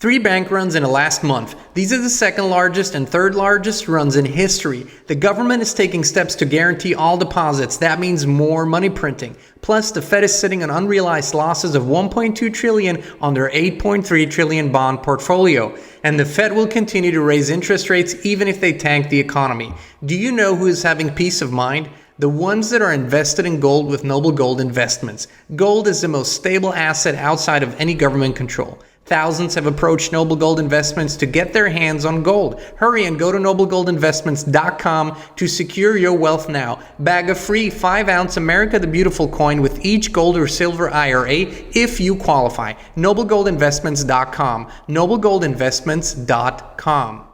3 bank runs in the last month. These are the second largest and third largest runs in history. The government is taking steps to guarantee all deposits. That means more money printing. Plus, the Fed is sitting on unrealized losses of $1.2 trillion on their $8.3 trillion bond portfolio. And the Fed will continue to raise interest rates even if they tank the economy. Do you know who is having peace of mind? The ones that are invested in gold with Noble Gold Investments. Gold is the most stable asset outside of any government control. Thousands have approached Noble Gold Investments to get their hands on gold. Hurry and go to noblegoldinvestments.com to secure your wealth now. Bag a free 5-ounce America the Beautiful coin with each gold or silver IRA if you qualify. noblegoldinvestments.com. noblegoldinvestments.com.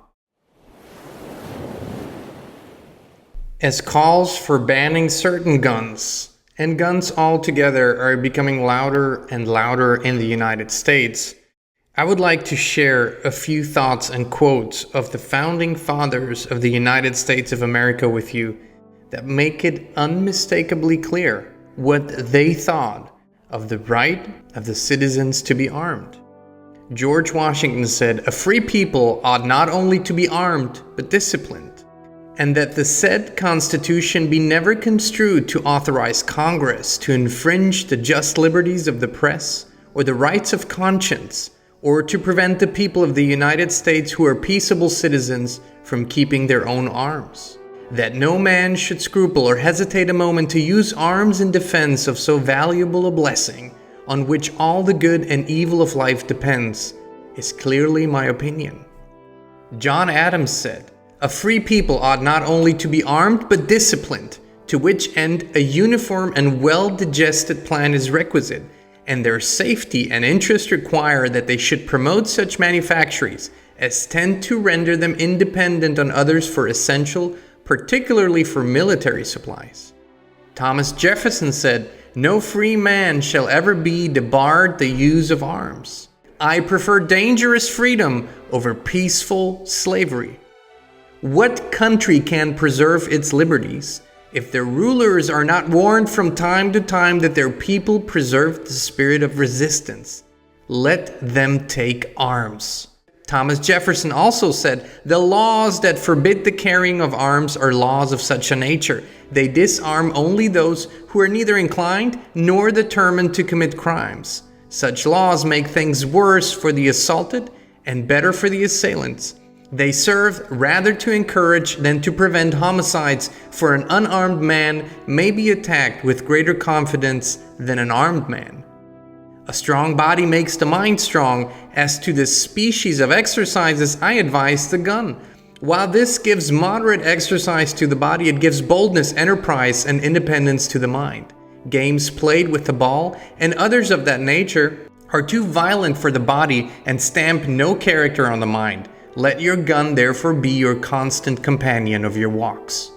As calls for banning certain guns, and guns altogether, are becoming louder and louder in the United States, I would like to share a few thoughts and quotes of the founding fathers of the United States of America with you that make it unmistakably clear what they thought of the right of the citizens to be armed. George Washington said, "A free people ought not only to be armed, but disciplined, and that the said Constitution be never construed to authorize Congress to infringe the just liberties of the press or the rights of conscience, or to prevent the people of the United States who are peaceable citizens from keeping their own arms. That no man should scruple or hesitate a moment to use arms in defense of so valuable a blessing, on which all the good and evil of life depends, is clearly my opinion." John Adams said, "A free people ought not only to be armed but disciplined, to which end a uniform and well-digested plan is requisite, and their safety and interest require that they should promote such manufactories as tend to render them independent on others for essential, particularly for military supplies." Thomas Jefferson said, "No free man shall ever be debarred the use of arms. I prefer dangerous freedom over peaceful slavery." What country can preserve its liberties if their rulers are not warned from time to time that their people preserve the spirit of resistance? Let them take arms. Thomas Jefferson also said, "The laws that forbid the carrying of arms are laws of such a nature. They disarm only those who are neither inclined nor determined to commit crimes. Such laws make things worse for the assaulted and better for the assailants. They serve rather to encourage than to prevent homicides, for an unarmed man may be attacked with greater confidence than an armed man. A strong body makes the mind strong. As to this species of exercises, I advise the gun. While this gives moderate exercise to the body, it gives boldness, enterprise, and independence to the mind. Games played with the ball and others of that nature are too violent for the body and stamp no character on the mind. Let your gun therefore be your constant companion of your walks."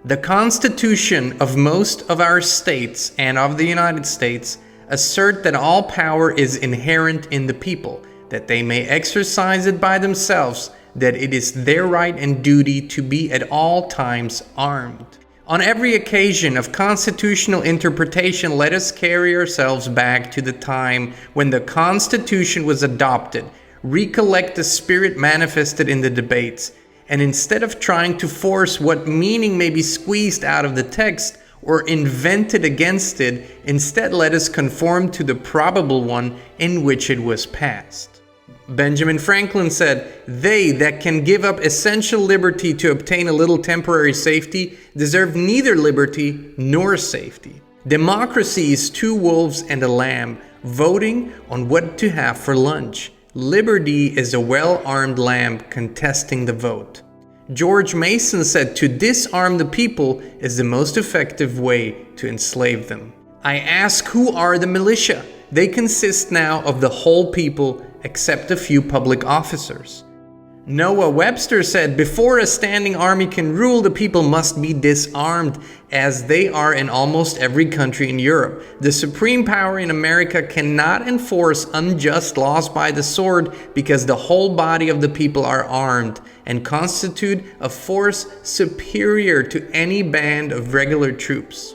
The Constitution of most of our states and of the United States assert that all power is inherent in the people, that they may exercise it by themselves, that it is their right and duty to be at all times armed. On every occasion of constitutional interpretation, let us carry ourselves back to the time when the Constitution was adopted, recollect the spirit manifested in the debates, and instead of trying to force what meaning may be squeezed out of the text or invented against it, instead let us conform to the probable one in which it was passed. Benjamin Franklin said, "They that can give up essential liberty to obtain a little temporary safety deserve neither liberty nor safety." Democracy is 2 wolves and a lamb, voting on what to have for lunch. Liberty is a well-armed lamb contesting the vote. George Mason said, "To disarm the people is the most effective way to enslave them." I ask, who are the militia? They consist now of the whole people except a few public officers. Noah Webster said, "Before a standing army can rule, the people must be disarmed, as they are in almost every country in Europe. The supreme power in America cannot enforce unjust laws by the sword, because the whole body of the people are armed and constitute a force superior to any band of regular troops."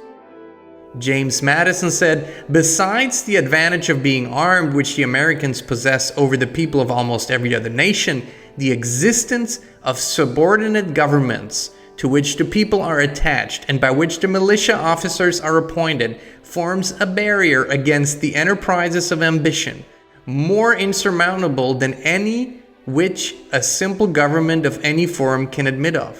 James Madison said, "Besides the advantage of being armed, which the Americans possess over the people of almost every other nation, the existence of subordinate governments to which the people are attached and by which the militia officers are appointed forms a barrier against the enterprises of ambition, more insurmountable than any which a simple government of any form can admit of."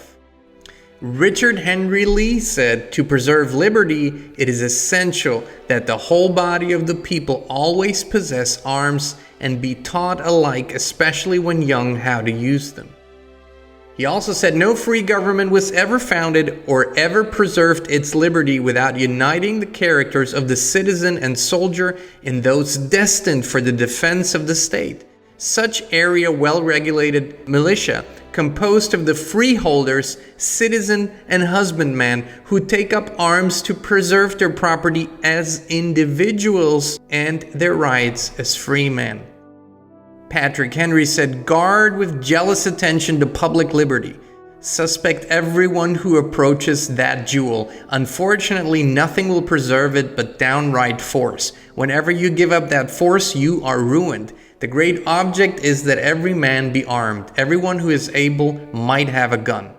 Richard Henry Lee said, "To preserve liberty, it is essential that the whole body of the people always possess arms and be taught alike, especially when young, how to use them." He also said, "No free government was ever founded or ever preserved its liberty without uniting the characters of the citizen and soldier in those destined for the defense of the state. Such area well-regulated militia, composed of the freeholders, citizen, and husbandman, who take up arms to preserve their property as individuals and their rights as free men." Patrick Henry said, "Guard with jealous attention the public liberty. Suspect everyone who approaches that jewel. Unfortunately, nothing will preserve it but downright force. Whenever you give up that force, you are ruined. The great object is that every man be armed. Everyone who is able might have a gun."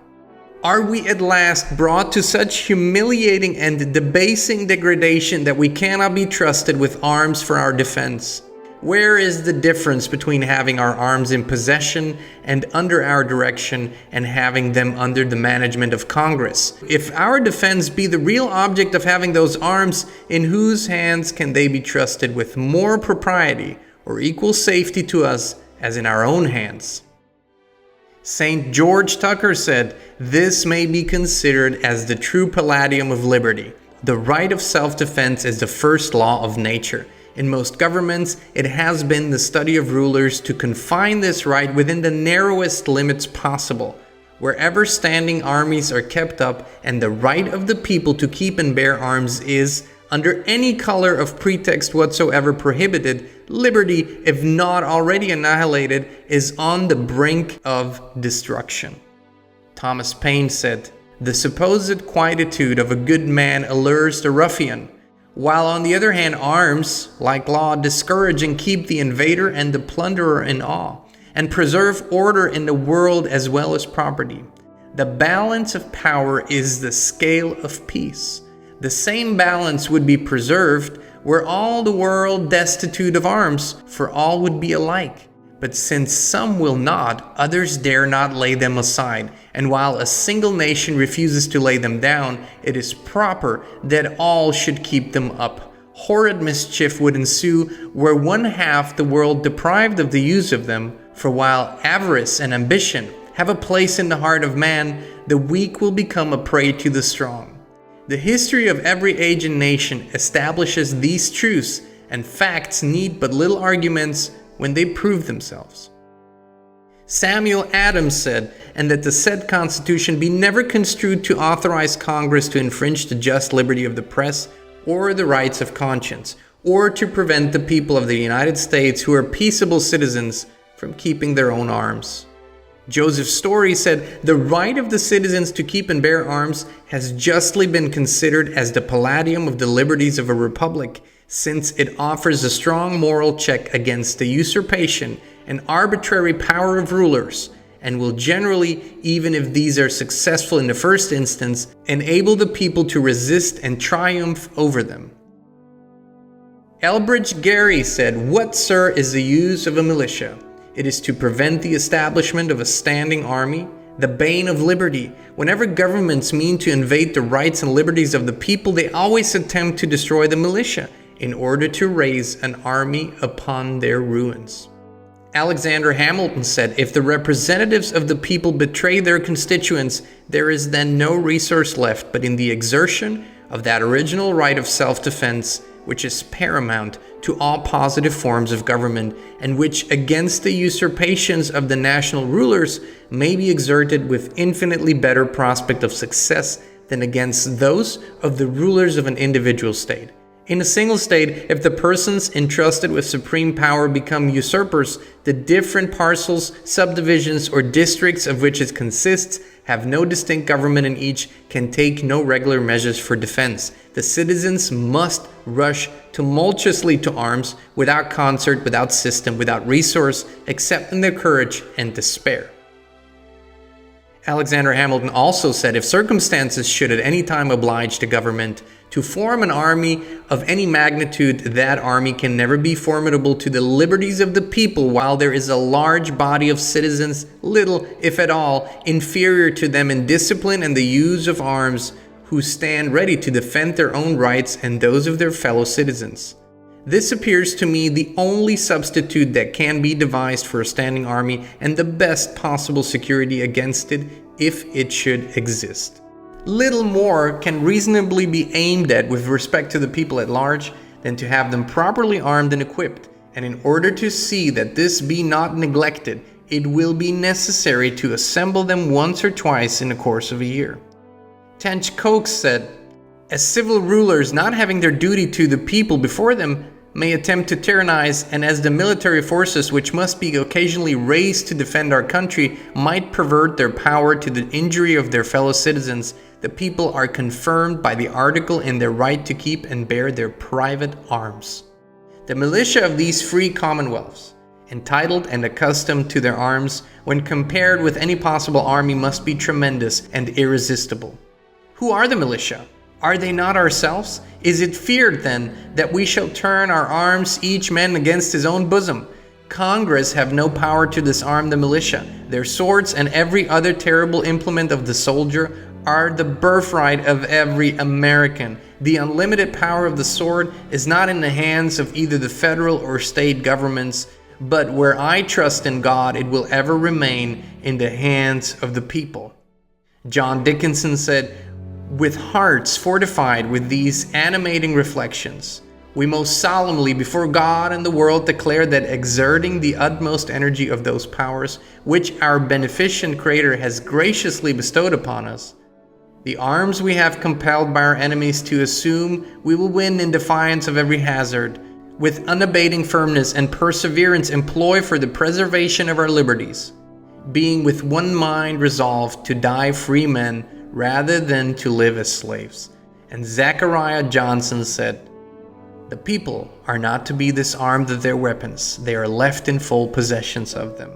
Are we at last brought to such humiliating and debasing degradation that we cannot be trusted with arms for our defense? Where is the difference between having our arms in possession and under our direction and having them under the management of Congress? If our defense be the real object of having those arms, in whose hands can they be trusted with more propriety or equal safety to us as in our own hands? St. George Tucker said, "This may be considered as the true palladium of liberty. The right of self-defense is the first law of nature. In most governments, it has been the study of rulers to confine this right within the narrowest limits possible. Wherever standing armies are kept up and the right of the people to keep and bear arms is, under any color of pretext whatsoever, prohibited, liberty, if not already annihilated, is on the brink of destruction." Thomas Paine said, "The supposed quietude of a good man allures the ruffian, while on the other hand arms, like law, discourage and keep the invader and the plunderer in awe, and preserve order in the world as well as property. The balance of power is the scale of peace. The same balance would be preserved were all the world destitute of arms, for all would be alike. But since some will not, others dare not lay them aside, and while a single nation refuses to lay them down, it is proper that all should keep them up. Horrid mischief would ensue were one half the world deprived of the use of them, for while avarice and ambition have a place in the heart of man, the weak will become a prey to the strong. The history of every age and nation establishes these truths, and facts need but little arguments when they prove themselves." Samuel Adams said, "And that the said Constitution be never construed to authorize Congress to infringe the just liberty of the press or the rights of conscience, or to prevent the people of the United States, who are peaceable citizens, from keeping their own arms." Joseph Story said, "The right of the citizens to keep and bear arms has justly been considered as the palladium of the liberties of a republic, since it offers a strong moral check against the usurpation and arbitrary power of rulers, and will generally, even if these are successful in the first instance, enable the people to resist and triumph over them." Elbridge Gerry said, "What, sir, is the use of a militia? It is to prevent the establishment of a standing army, the bane of liberty. Whenever governments mean to invade the rights and liberties of the people, they always attempt to destroy the militia in order to raise an army upon their ruins." Alexander Hamilton said, "If the representatives of the people betray their constituents, there is then no resource left but in the exertion of that original right of self-defense, which is paramount to all positive forms of government, and which against the usurpations of the national rulers may be exerted with infinitely better prospect of success than against those of the rulers of an individual state. In a single state, if the persons entrusted with supreme power become usurpers, the different parcels, subdivisions, or districts of which it consists have no distinct government in each, can take no regular measures for defense. The citizens must rush tumultuously to arms, without concert, without system, without resource, except in their courage and despair. Alexander Hamilton also said, if circumstances should at any time oblige the government to form an army of any magnitude, that army can never be formidable to the liberties of the people while there is a large body of citizens, little, if at all, inferior to them in discipline and the use of arms, who stand ready to defend their own rights and those of their fellow citizens. This appears to me the only substitute that can be devised for a standing army and the best possible security against it if it should exist. Little more can reasonably be aimed at with respect to the people at large than to have them properly armed and equipped, and in order to see that this be not neglected, it will be necessary to assemble them once or twice in the course of a year. Tench Coxe said, as civil rulers, not having their duty to the people before them, may attempt to tyrannize, and as the military forces which must be occasionally raised to defend our country might pervert their power to the injury of their fellow citizens, the people are confirmed by the article in their right to keep and bear their private arms. The militia of these free commonwealths, entitled and accustomed to their arms, when compared with any possible army, must be tremendous and irresistible. Who are the militia? Are they not ourselves? Is it feared, then, that we shall turn our arms each man against his own bosom? Congress have no power to disarm the militia. Their swords and every other terrible implement of the soldier are the birthright of every American. The unlimited power of the sword is not in the hands of either the federal or state governments, but where I trust in God, it will ever remain in the hands of the people. John Dickinson said, with hearts fortified with these animating reflections, we most solemnly before God and the world declare that exerting the utmost energy of those powers which our beneficent Creator has graciously bestowed upon us, the arms we have compelled by our enemies to assume, we will win in defiance of every hazard, with unabating firmness and perseverance employ for the preservation of our liberties, being with one mind resolved to die free men rather than to live as slaves. And Zachariah Johnson said, the people are not to be disarmed of their weapons, they are left in full possession of them.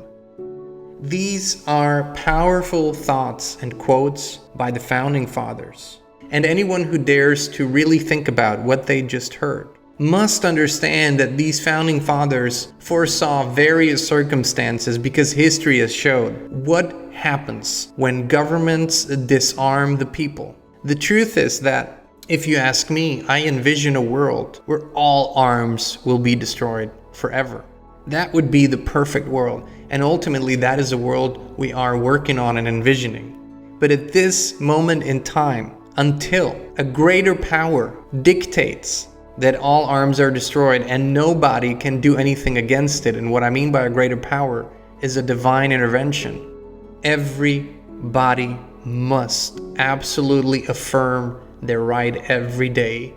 These are powerful thoughts and quotes by the Founding Fathers. And anyone who dares to really think about what they just heard must understand that these Founding Fathers foresaw various circumstances, because history has showed what happens when governments disarm the people. The truth is that, if you ask me, I envision a world where all arms will be destroyed forever. That would be the perfect world, and ultimately that is a world we are working on and envisioning. But at this moment in time, until a greater power dictates that all arms are destroyed and nobody can do anything against it, and what I mean by a greater power is a divine intervention, everybody must absolutely affirm their right every day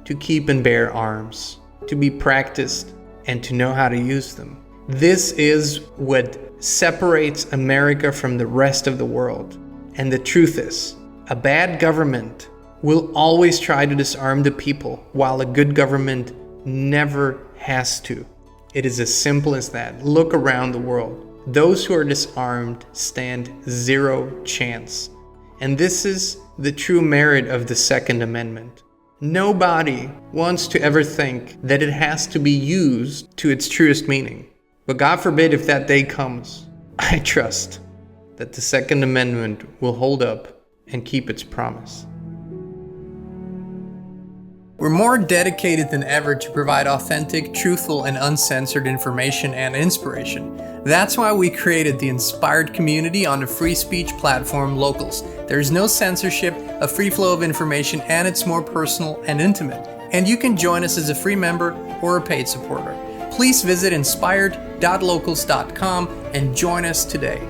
to keep and bear arms, to be practiced, and to know how to use them. This is what separates America from the rest of the world. And the truth is, a bad government will always try to disarm the people, while a good government never has to. It is as simple as that. Look around the world. Those who are disarmed stand zero chance. And this is the true merit of the Second Amendment. Nobody wants to ever think that it has to be used to its truest meaning. But God forbid if that day comes, I trust that the Second Amendment will hold up and keep its promise. We're more dedicated than ever to provide authentic, truthful, and uncensored information and inspiration. That's why we created the Inspired community on the free speech platform Locals. There's no censorship, a free flow of information, and it's more personal and intimate. And you can join us as a free member or a paid supporter. Please visit inspired.locals.com and join us today.